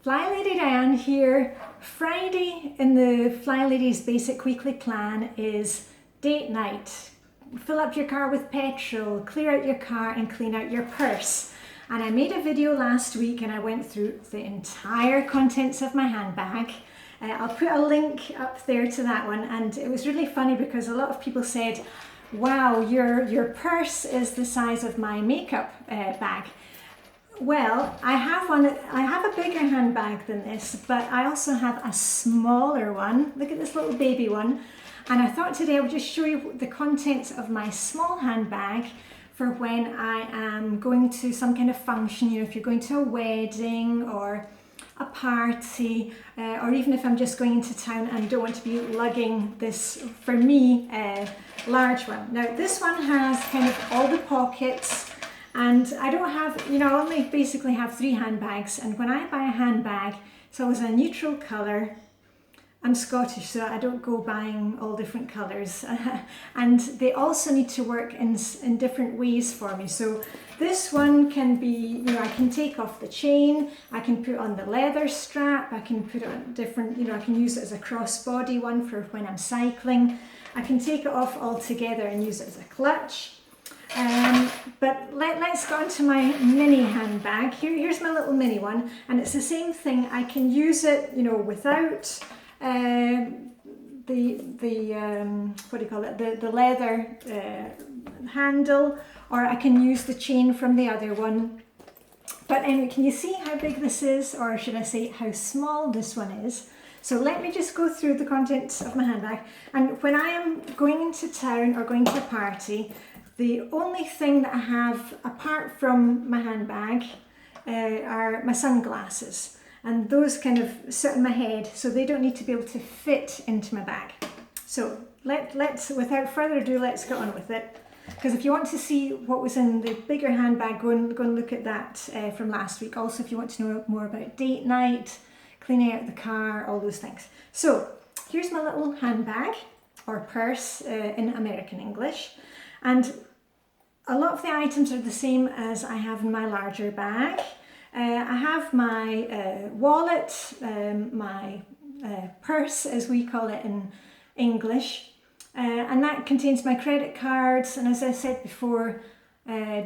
Flylady Diane here. Friday in the Flylady's basic weekly plan is date night. Fill up your car with petrol, clear out your car and clean out your purse. And I made a video last week and I went through the entire contents of my handbag. I'll put a link up there to that one, and it was really funny because a lot of people said, wow, your purse is the size of my makeup bag. Well, I have a bigger handbag than this, but I also have a smaller one. Look at this little baby one. And I thought today I would just show you the contents of my small handbag for when I am going to some kind of function, you know, if you're going to a wedding or a party, or even if I'm just going into town and don't want to be lugging this, for me, large one. Now this one has kind of all the pockets, and I don't have, you know, I only basically have 3 handbags, and when I buy a handbag, it's always a neutral colour. I'm Scottish, so I don't go buying all different colours. And they also need to work in different ways for me. So this one can be, you know, I can take off the chain, I can put on the leather strap, I can put it on different, you know, I can use it as a crossbody one for when I'm cycling. I can take it off altogether and use it as a clutch. But let's go on to my mini handbag. Here's my little mini one, and it's the same thing. I can use it, you know, without what do you call it, the leather handle, or I can use the chain from the other one. But anyway, can you see how big this is, or should I say how small this one is? So let me just go through the contents of my handbag. And when I am going into town or going to a party, the only thing that I have apart from my handbag are my sunglasses. And those kind of sit on my head, so they don't need to be able to fit into my bag. So let's, without further ado, let's get on with it. Because if you want to see what was in the bigger handbag, go and look at that from last week. Also, if you want to know more about date night, cleaning out the car, all those things. So here's my little handbag, or purse in American English. And a lot of the items are the same as I have in my larger bag. I have my wallet, my purse as we call it in English, and that contains my credit cards, and as I said before,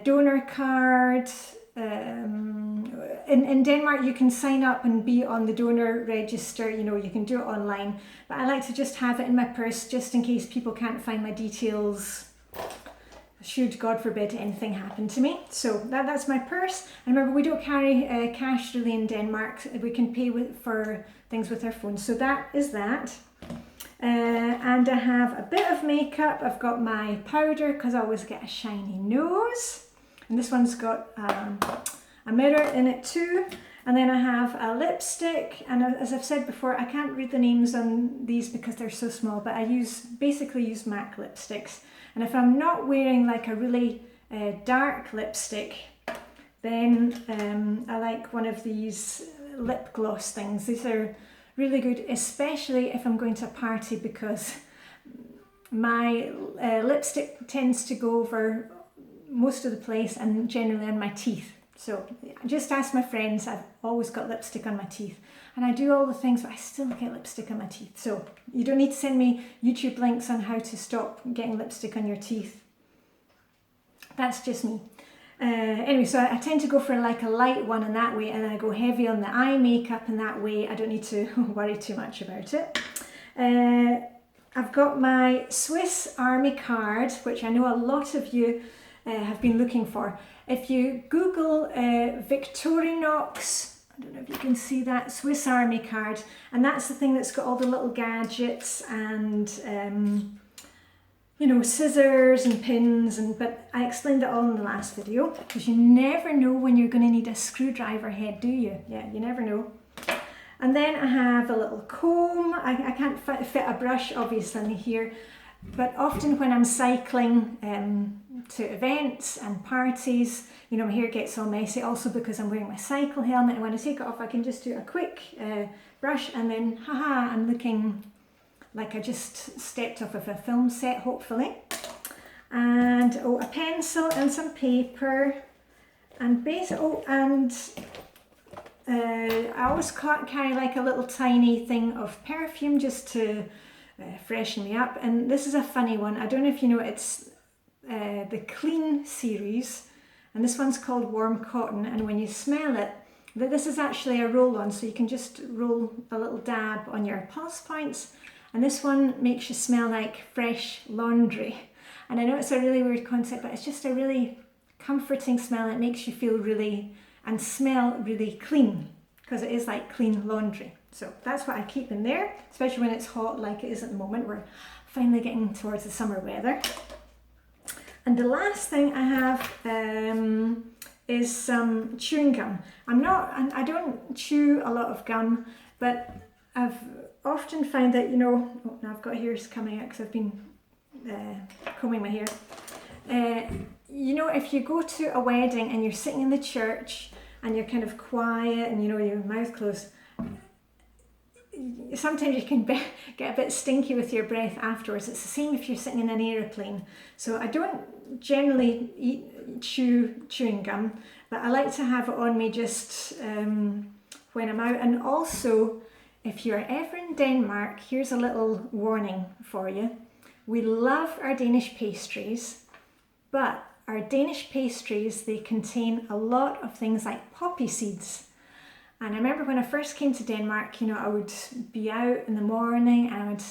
donor card. In Denmark you can sign up and be on the donor register, you know, you can do it online, but I like to just have it in my purse just in case people can't find my details should, God forbid, anything happen to me. So that's my purse. And remember, we don't carry cash really in Denmark. We can pay for things with our phones. So that is that. And I have a bit of makeup. I've got my powder because I always get a shiny nose. And this one's got a mirror in it too. And then I have a lipstick, and as I've said before, I can't read the names on these because they're so small, but I basically use MAC lipsticks. And if I'm not wearing like a really dark lipstick, then I like one of these lip gloss things. These are really good, especially if I'm going to a party, because my lipstick tends to go over most of the place and generally on my teeth. So just ask my friends, I've always got lipstick on my teeth. And I do all the things, but I still get lipstick on my teeth. So you don't need to send me YouTube links on how to stop getting lipstick on your teeth. That's just me. Anyway, so I tend to go for like a light one in that way, and then I go heavy on the eye makeup in that way. I don't need to worry too much about it. I've got my Swiss Army card, which I know a lot of you have been looking for. If you Google Victorinox, I don't know if you can see that, Swiss Army card, and that's the thing that's got all the little gadgets and you know, scissors and pins, but I explained it all in the last video, because you never know when you're going to need a screwdriver head, do you? Yeah, you never know. And then I have a little comb. I can't fit a brush obviously in here, but often when I'm cycling to events and parties, you know, my hair gets all messy, also because I'm wearing my cycle helmet, and when I take it off I can just do a quick brush, and then haha, I'm looking like I just stepped off of a film set, hopefully. And a pencil and some paper, and I always carry like a little tiny thing of perfume just to freshen me up. And this is a funny one. I don't know if you know, it's the Clean series, and this one's called Warm Cotton. And when you smell it, this is actually a roll-on, so you can just roll a little dab on your pulse points. And this one makes you smell like fresh laundry. And I know it's a really weird concept, but it's just a really comforting smell. It makes you feel really and smell really clean, because it is like clean laundry. So that's what I keep in there, especially when it's hot like it is at the moment. We're finally getting towards the summer weather. And the last thing I have is some chewing gum. I don't chew a lot of gum, but I've often found that, you know, oh, now I've got hairs coming out because I've been combing my hair. You know, if you go to a wedding and you're sitting in the church and you're kind of quiet and, you know, your mouth closed, sometimes you can get a bit stinky with your breath afterwards. It's the same if you're sitting in an aeroplane. So I don't generally chew chewing gum, but I like to have it on me just when I'm out. And also, if you're ever in Denmark, here's a little warning for you. We love our Danish pastries, but our Danish pastries, they contain a lot of things like poppy seeds. And I remember when I first came to Denmark, you know, I would be out in the morning and I would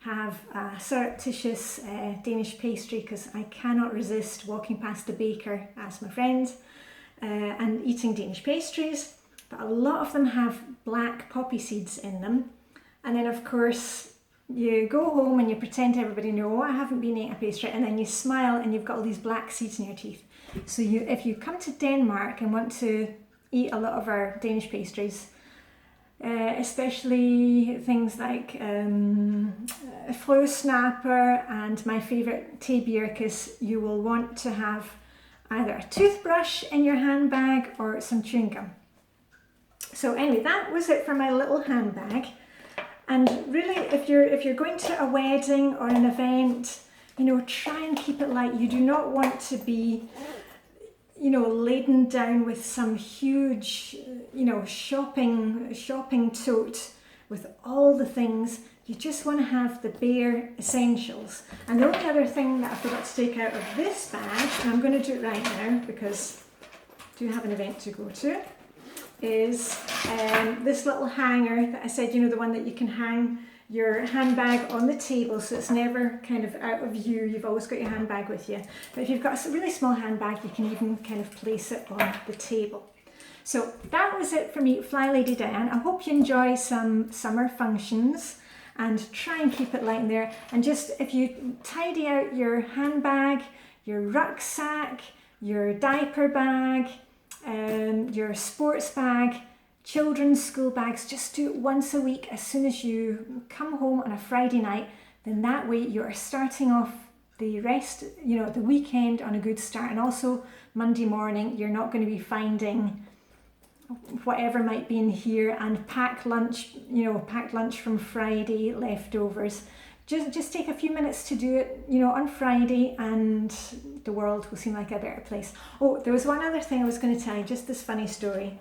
have a surreptitious Danish pastry, because I cannot resist walking past a baker as my friend and eating Danish pastries. But a lot of them have black poppy seeds in them. And then of course, you go home and you pretend to everybody, no, I haven't been eating a pastry, and then you smile and you've got all these black seeds in your teeth. So if you come to Denmark and want to eat a lot of our Danish pastries, especially things like Frøsnapper and my favourite Tebjerkes, you will want to have either a toothbrush in your handbag or some chewing gum. So anyway, that was it for my little handbag. And really, if you're going to a wedding or an event, you know, try and keep it light. You do not want to be, you know, laden down with some huge, you know, shopping tote with all the things. You just want to have the bare essentials. And the only other thing that I forgot to take out of this bag, and I'm going to do it right now because I do have an event to go to, is this little hanger that I said, you know, the one that you can hang your handbag on the table so it's never kind of out of view. You've always got your handbag with you. But if you've got a really small handbag, you can even kind of place it on the table. So that was it for me, Flylady Diane. I hope you enjoy some summer functions and try and keep it light in there. And just if you tidy out your handbag, your rucksack, your diaper bag, your sports bag, children's school bags, just do it once a week as soon as you come home on a Friday night. Then that way you are starting off the rest, you know, the weekend on a good start. And also Monday morning, you're not going to be finding whatever might be in here and packed lunch from Friday leftovers. Just take a few minutes to do it, you know, on Friday, and the world will seem like a better place. Oh, there was one other thing I was going to tell you, just this funny story.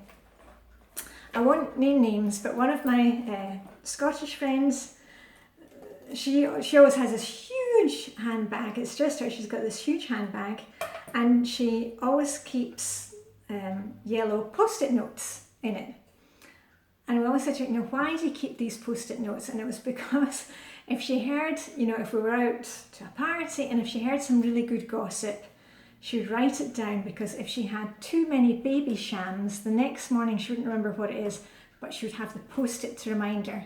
I won't name names, but one of my Scottish friends, she always has this huge handbag. It's just her, she's got this huge handbag, and she always keeps yellow post-it notes in it. And we always said to her, you know, why do you keep these post-it notes? And it was because if she heard, you know, if we were out to a party and if she heard some really good gossip, she would write it down, because if she had too many baby shams, the next morning she wouldn't remember what it is, but she would have the post-it to remind her.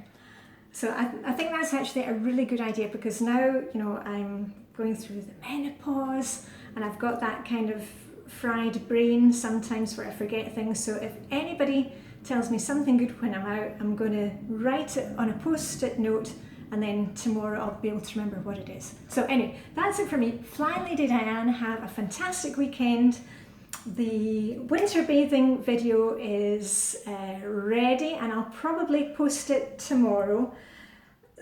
So I think that's actually a really good idea, because now, you know, I'm going through the menopause and I've got that kind of fried brain sometimes where I forget things. So if anybody tells me something good when I'm out, I'm going to write it on a post-it note, and then tomorrow I'll be able to remember what it is. So anyway, that's it for me. Flylady Diane, have a fantastic weekend. The winter bathing video is ready, and I'll probably post it tomorrow,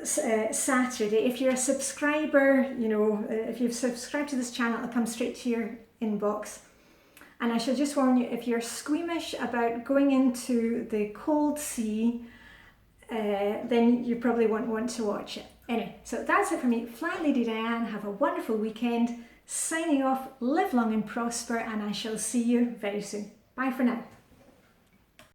Saturday. If you're a subscriber, you know, if you've subscribed to this channel, it'll come straight to your inbox. And I shall just warn you, if you're squeamish about going into the cold sea, then you probably won't want to watch it. Anyway, so that's it for me. Flylady Diane, have a wonderful weekend. Signing off, live long and prosper, and I shall see you very soon. Bye for now.